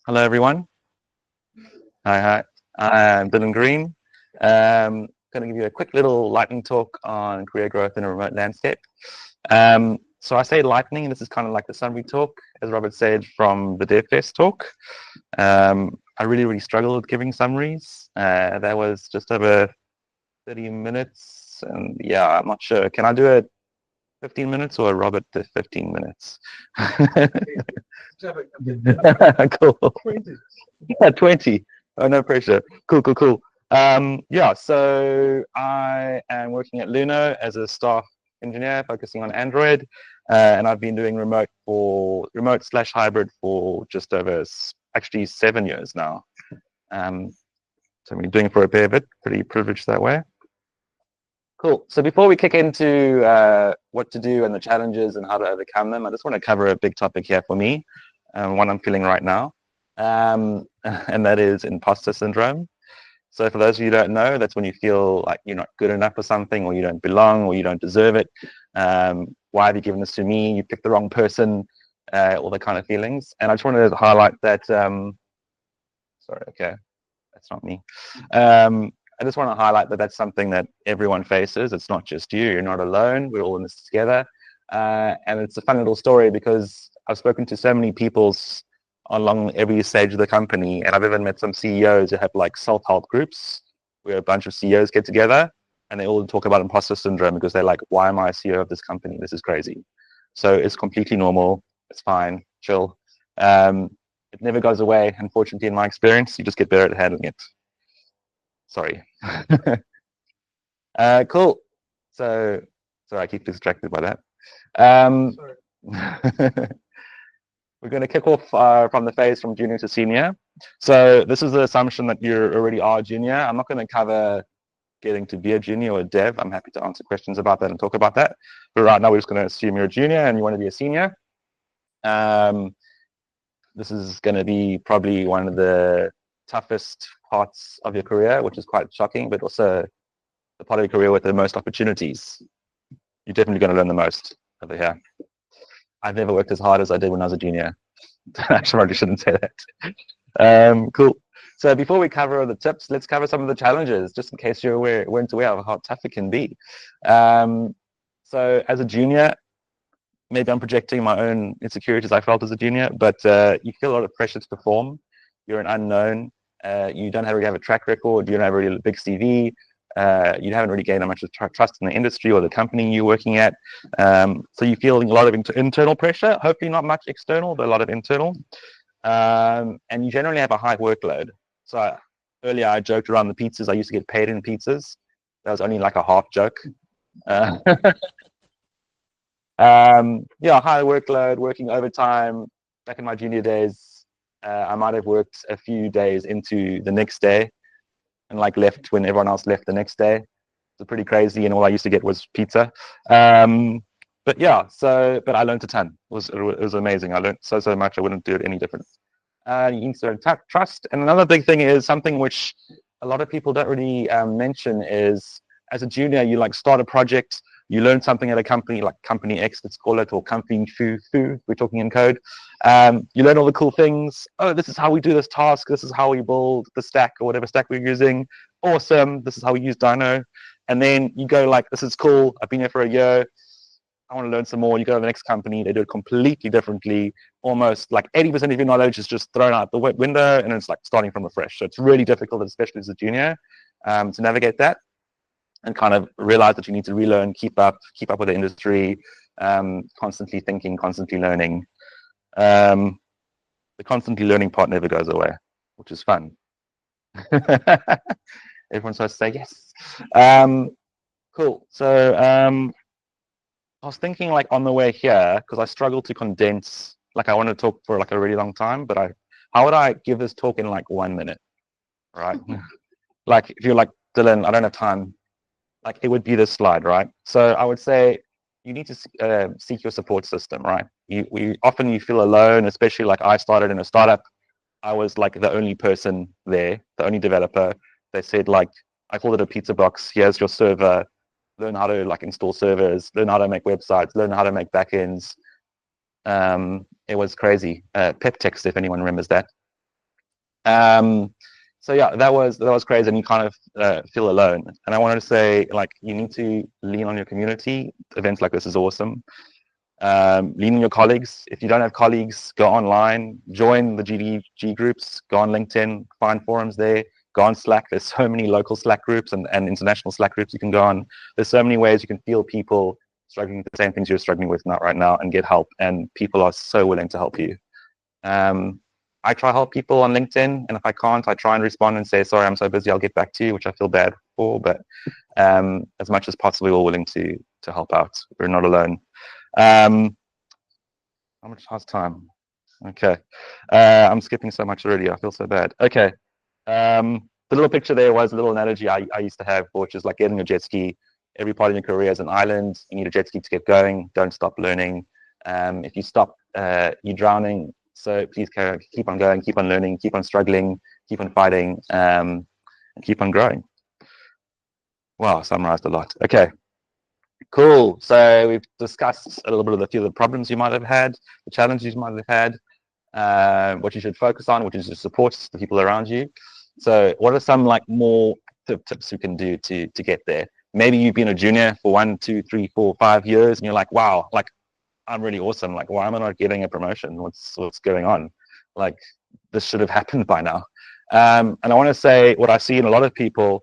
Hello, everyone. Hi. I'm Dylan Green. Going to give you a quick little lightning talk on career growth in a remote landscape. So I say lightning, and this is kind of like the summary talk, as Robert said from the DevFest talk. I really struggled with giving summaries. That was just over 30 minutes, and yeah, I'm not sure. Can I do it 15 minutes or Robert the 15 minutes? Cool. 20. Yeah, 20. Oh, no pressure. Cool. Yeah, so I am working at Luno as a staff engineer focusing on Android, and I've been doing remote/hybrid for just over actually 7 years now. So I've been doing it for a fair bit, pretty privileged that way. Cool. So before we kick into what to do and the challenges and how to overcome them, I just want to cover a big topic here for me, one I'm feeling right now, and that is imposter syndrome. So for those of you who don't know, that's when you feel like you're not good enough for something, or you don't belong, or you don't deserve it. Why have you given this to me? You picked the wrong person, all the kind of feelings. And I just wanted to highlight that, sorry, okay, that's not me. I just want to highlight that that's something that everyone faces. It's not just you. You're not alone. We're all in this together. And it's a fun little story because I've spoken to so many people along every stage of the company, and I've even met some CEOs who have like self-help groups where a bunch of CEOs get together and they all talk about imposter syndrome because they're like, why am I a CEO of this company? This is crazy. So it's completely normal. It's fine. Chill. It never goes away, unfortunately, in my experience. You just get better at handling it. Sorry. Cool. So, sorry, I keep distracted by that. We're going to kick off from the phase from junior to senior. So this is the assumption that you already are a junior. I'm not going to cover getting to be a junior or a dev. I'm happy to answer questions about that and talk about that. But right now, we're just going to assume you're a junior and you want to be a senior. This is going to be probably one of the toughest parts of your career, which is quite shocking, but also the part of your career with the most opportunities. You're definitely going to learn the most over here. I've never worked as hard as I did when I was a junior. Actually, I probably shouldn't say that. Cool. So before we cover the tips, let's cover some of the challenges, just in case you weren't aware of how tough it can be. So as a junior, maybe I'm projecting my own insecurities I felt as a junior, but you feel a lot of pressure to perform. You're an unknown. You don't really have a track record. You don't have really a big CV. You haven't really gained much trust in the industry or the company you're working at. So you're feeling a lot of internal pressure, hopefully not much external, but a lot of internal. And you generally have a high workload. So earlier I joked around the pizzas. I used to get paid in pizzas. That was only like a half joke. Yeah, high workload, working overtime. Back in my junior days, I might have worked a few days into the next day and like left when everyone else left the next day. It's pretty crazy, and all I used to get was pizza. But yeah, but I learned a ton. It was amazing. I learned so much. I wouldn't do it any different. You need to learn trust. And another big thing is something which a lot of people don't really mention is as a junior, you like start a project, you learn something at a company like company X, let's call it, or company foo, we're talking in code. You learn all the cool things. Oh, this is how we do this task. This is how we build the stack or whatever stack we're using. Awesome. This is how we use Dino. And then you go like, this is cool. I've been here for a year. I want to learn some more. You go to the next company. They do it completely differently. Almost like 80% of your knowledge is just thrown out the window, and it's like starting from afresh. So it's really difficult, especially as a junior, to navigate that and kind of realize that you need to relearn, keep up with the industry, constantly thinking, constantly learning. The constantly learning part never goes away, which is fun. Everyone's supposed to say yes. Cool. So I was thinking like on the way here, because I struggle to condense, like I want to talk for like a really long time, but how would I give this talk in like 1 minute, right? Like if you're like, Dylan, I don't have time, like it would be this slide, right? So I would say you need to seek your support system, right? Often you feel alone, especially like I started in a startup. I was like the only person there, the only developer. They said like, I called it a pizza box. Here's your server. Learn how to like install servers, learn how to make websites, learn how to make backends. It was crazy. Pep text, if anyone remembers that. So yeah, that was crazy, and you kind of feel alone. And I wanted to say, like, you need to lean on your community. Events like this is awesome. Lean on your colleagues. If you don't have colleagues, go online, join the GDG groups, go on LinkedIn, find forums there, go on Slack. There's so many local Slack groups and international Slack groups you can go on. There's so many ways you can feel people struggling with the same things you're struggling with right now and get help. And people are so willing to help you. I try to help people on LinkedIn, and if I can't, I try and respond and say, sorry, I'm so busy, I'll get back to you, which I feel bad for, but as much as possible, we're willing to help out. We're not alone. How much how's time? Okay. I'm skipping so much already, I feel so bad. Okay. The little picture there was a little analogy I used to have, which is like getting a jet ski. Every part of your career is an island. You need a jet ski to get going. Don't stop learning. If you stop, you're drowning. So please keep on going, keep on learning, keep on struggling, keep on fighting, and keep on growing. Wow, summarized a lot. Okay, cool. So we've discussed a little bit of a few of the problems you might have had, the challenges you might have had, what you should focus on, which is to support the people around you. So what are some like more tips you can do to get there? Maybe you've been a junior for 1, 2, 3, 4, 5 years, and you're like, wow, like, I'm really awesome. Like, why am I not getting a promotion? What's going on? Like, this should have happened by now. And I want to say what I see in a lot of people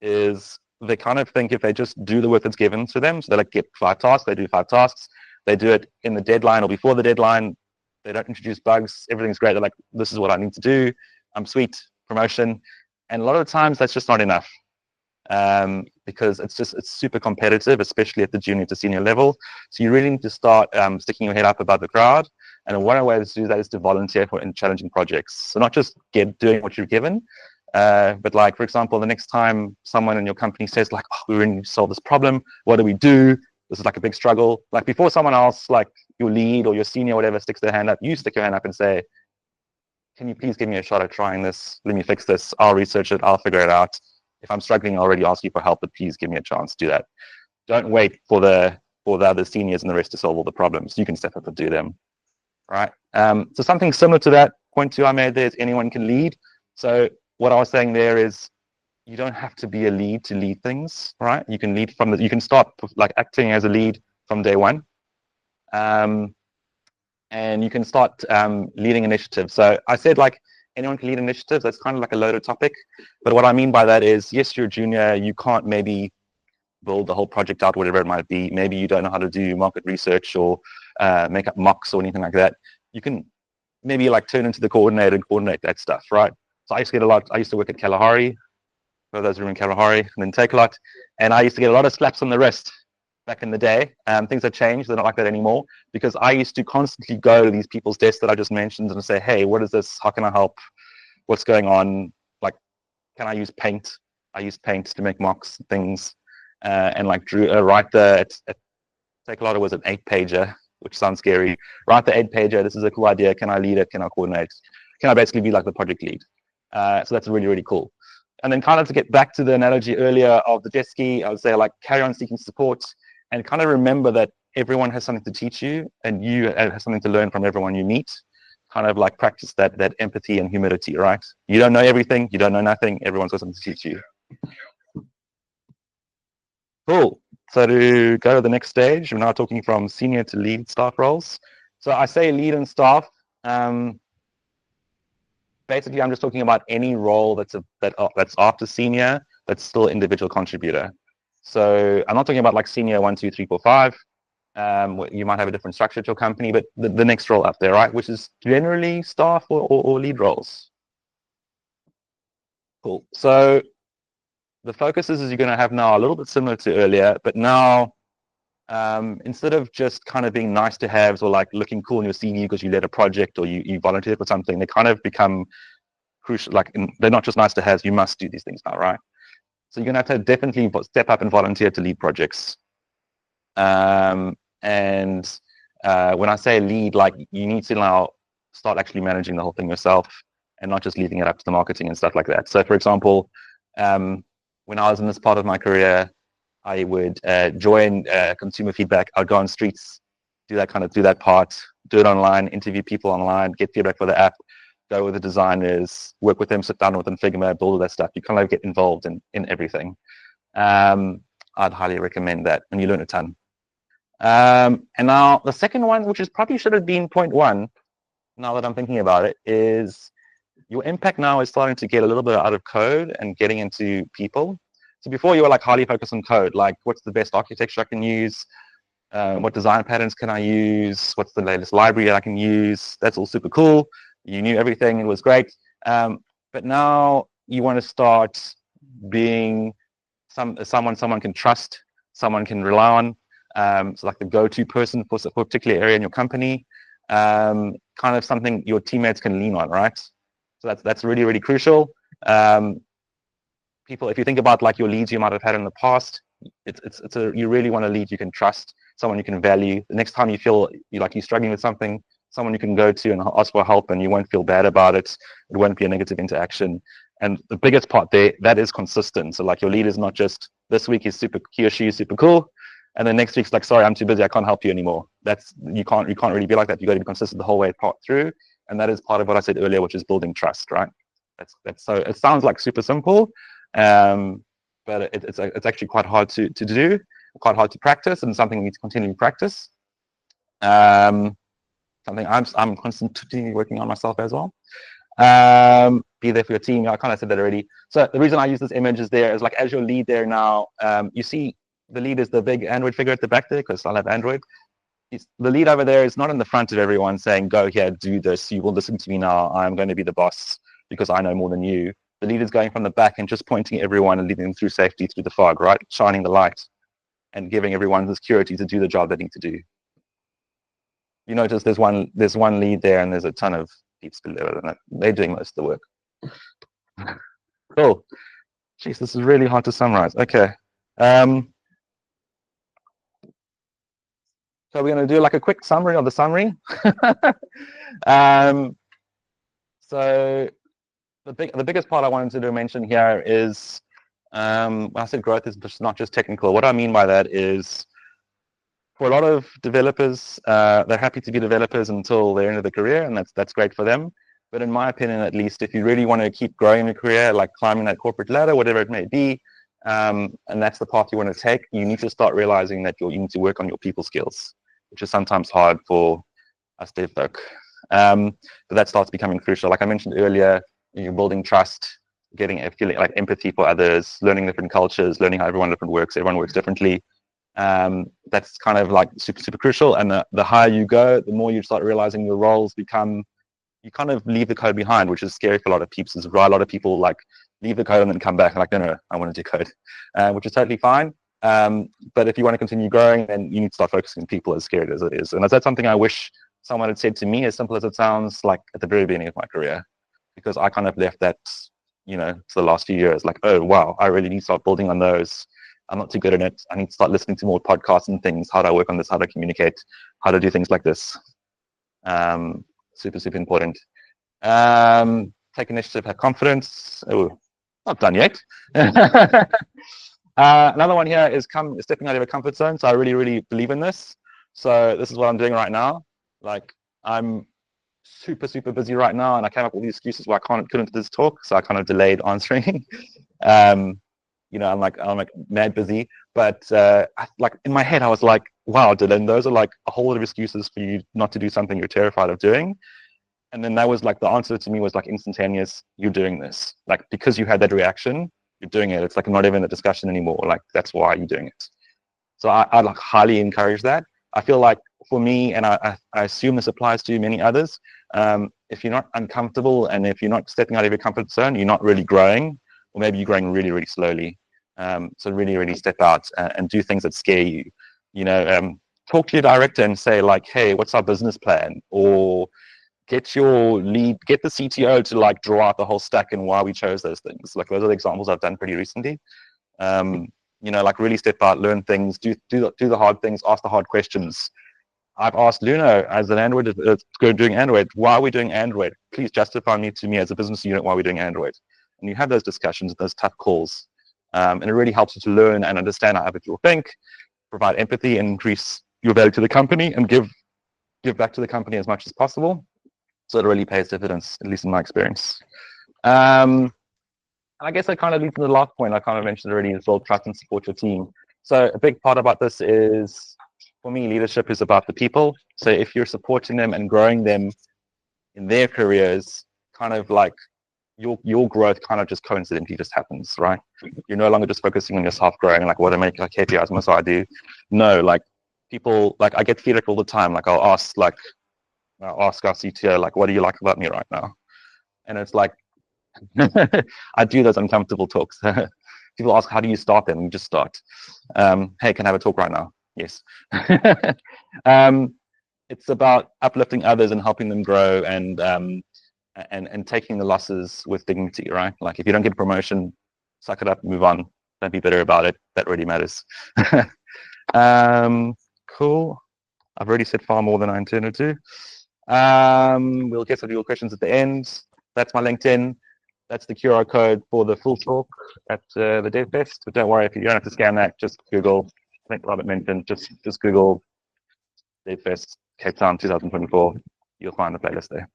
is they kind of think if they just do the work that's given to them, so they like get 5 tasks, they do 5 tasks, they do it in the deadline or before the deadline, they don't introduce bugs, everything's great. They're like, this is what I need to do. I'm sweet, promotion. And a lot of the times that's just not enough. Because it's super competitive, especially at the junior to senior level. So you really need to start sticking your head up above the crowd. And one way to do that is to volunteer in challenging projects. So not just doing what you're given, but like, for example, the next time someone in your company says like, oh, we really need to solve this problem, what do we do? This is like a big struggle. Like before someone else, like your lead or your senior, or whatever, sticks their hand up, you stick your hand up and say, can you please give me a shot at trying this? Let me fix this. I'll research it. I'll figure it out. If I'm struggling, I'll already ask you for help, but please give me a chance to do that. Don't wait for the other seniors and the rest to solve all the problems. You can step up and do them, right? So something similar to that point 2 I made there is anyone can lead. So what I was saying there is you don't have to be a lead to lead things, right? You can lead you can start like acting as a lead from day 1. And you can start leading initiatives. So I said like, anyone can lead initiatives. That's kind of like a loaded topic. But what I mean by that is, yes, you're a junior. You can't maybe build the whole project out, whatever it might be. Maybe you don't know how to do market research or make up mocks or anything like that. You can maybe like turn into the coordinator and coordinate that stuff, right? So I used to get a lot. I used to work at Kalahari, for those who are in Kalahari, and then Takealot. And I used to get a lot of slaps on the wrist back in the day. Things have changed. They're not like that anymore, because I used to constantly go to these people's desks that I just mentioned and say, hey, what is this? How can I help? What's going on? Like, can I use Paint? I used Paint to make mocks, things, and like write Takealot was an 8-pager, which sounds scary. Write the 8-pager. This is a cool idea. Can I lead it? Can I coordinate? Can I basically be like the project lead? So that's really, really cool. And then kind of to get back to the analogy earlier of the jet ski, I would say like carry on seeking support and kind of remember that everyone has something to teach you and you have something to learn from everyone you meet. Kind of like practice that empathy and humility, right? You don't know everything, you don't know nothing, everyone's got something to teach you. Cool. So to go to the next stage, we're now talking from senior to lead staff roles. So I say lead and staff. Basically, I'm just talking about any role that's after senior, that's still individual contributor. So I'm not talking about like senior 1, 2, 3, 4, 5. You might have a different structure to your company, but the next role up there, right, which is generally staff or lead roles. Cool. So the focus is you're going to have now a little bit similar to earlier, but now instead of just kind of being nice to haves or like looking cool in your CV because you led a project or you volunteered for something, they kind of become crucial. Like they're not just nice to haves, you must do these things now, right? So you're going to have to definitely step up and volunteer to lead projects. And when I say lead, like you need to now start actually managing the whole thing yourself and not just leaving it up to the marketing and stuff like that. So for example, when I was in this part of my career, I would join consumer feedback. I'd go on streets, do that part, do it online, interview people online, get feedback for the app, go with the designers, work with them, sit down with them, Figma, build all that stuff. You kind of get involved in everything. I'd highly recommend that, and you learn a ton. And now the second one, which is probably should have been point one, now that I'm thinking about it, is your impact now is starting to get a little bit out of code and getting into people. So before you were like highly focused on code, like what's the best architecture I can use? What design patterns can I use? What's the latest library I can use? That's all super cool. You knew everything. It was great. But now you want to start being someone can trust, someone can rely on. So like the go-to person for a particular area in your company, kind of something your teammates can lean on, right? So that's really, really crucial. People, if you think about like your leads you might have had in the past, you really want a lead you can trust, someone you can value. The next time you feel you're struggling with something, someone you can go to and ask for help, and you won't feel bad about it. It won't be a negative interaction. And the biggest part there, that is consistent. So like your lead is not just this week he or she is super cool, and then next week's like, sorry, I'm too busy, I can't help you anymore. You can't really be like that. You got to be consistent the whole way through, and that is part of what I said earlier, which is building trust, right? That's so it sounds like super simple, but it's actually quite hard to do, quite hard to practice, and something we need to continually practice. Something I'm constantly working on myself as well. Be there for your team. I kind of said that already. So the reason I use this image is there is like as your lead there now, you see the lead is the big Android figure at the back there because I have Android. The lead over there is not in the front of everyone saying, go here, do this, you will listen to me now, I'm going to be the boss because I know more than you. The lead is going from the back and just pointing at everyone and leading them through safety, through the fog, right? Shining the light and giving everyone the security to do the job they need to do. You notice there's one lead there and there's a ton of peeps below that. They're doing most of the work. Cool. Jeez, this is really hard to summarize. Okay. So we're going to do like a quick summary of the summary. So the biggest part I wanted to mention here is, when I said growth is not just technical. What I mean by that is, for a lot of developers, they're happy to be developers until the end of their career, and that's great for them. But in my opinion, at least, if you really want to keep growing your career, like climbing that corporate ladder, whatever it may be, and that's the path you want to take, you need to start realizing that you need to work on your people skills, which is sometimes hard for us dev folk. But that starts becoming crucial. Like I mentioned earlier, you're building trust, getting feeling like empathy for others, learning different cultures, learning how everyone works differently. That's kind of like super, super crucial. And the higher you go, the more you start realizing your roles become, you kind of leave the code behind, which is scary for a lot of people. A lot of people like leave the code and then come back and like, no, I want to do code, which is totally fine. But if you want to continue growing, then you need to start focusing on people, as scary as it is. And that's something I wish someone had said to me, as simple as it sounds, like at the very beginning of my career, because I kind of left that, to the last few years, like, oh, wow, I really need to start building on those. I'm not too good at it. I need to start listening to more podcasts and things. How do I work on this? How do I communicate? How to do things like this? Super, super important. Take initiative, have confidence. Oh, not done yet. Another one here is stepping out of your comfort zone. So I really, really believe in this. So this is what I'm doing right now. Like I'm super, super busy right now, and I came up with these excuses why I couldn't do this talk. So I kind of delayed answering. I'm like mad busy, but like in my head, I was like, wow, Dylan, those are like a whole lot of excuses for you not to do something you're terrified of doing. And then that was like, the answer to me was like instantaneous, you're doing this. Like, because you had that reaction, you're doing it. It's like not even a discussion anymore. Like, that's why you're doing it. So I like highly encourage that. I feel like for me, and I assume this applies to many others, if you're not uncomfortable and if you're not stepping out of your comfort zone, you're not really growing, or maybe you're growing really, really slowly. So really, really step out and do things that scare you. Talk to your director and say like, hey, what's our business plan? Or get the CTO to like draw out the whole stack and why we chose those things. Like those are the examples I've done pretty recently. Like really step out, learn things, do the hard things, ask the hard questions. I've asked Luno as an Android, doing Android, why are we doing Android? Please justify to me as a business unit why we're doing Android. And you have those discussions, those tough calls. And it really helps you to learn and understand how other people think, provide empathy, and increase your value to the company, and give give back to the company as much as possible. So it really pays dividends, at least in my experience. I guess that kind of leads to the last point I kind of mentioned already, is build trust and support your team. So a big part about this is, for me, leadership is about the people. So if you're supporting them and growing them in their careers, kind of like your growth kind of just coincidentally just happens, right? You're no longer just focusing on yourself growing, like what I make, like KPIs, what I do. No, like people, like I get feedback all the time. Like I'll ask our CTO, like, what do you like about me right now? And it's like, I do those uncomfortable talks. People ask, how do you start them? You just start. Hey, can I have a talk right now? Yes. It's about uplifting others and helping them grow, and taking the losses with dignity, right? Like if you don't get a promotion, suck it up, move on. Don't be bitter about it. That really matters. Cool. I've already said far more than I intended to. We'll get some of your questions at the end. That's my LinkedIn. That's the QR code for the full talk at the DevFest. But don't worry, if you don't have to scan that, just Google. I think Robert mentioned, just Google DevFest Cape Town 2024. You'll find the playlist there.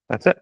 That's it.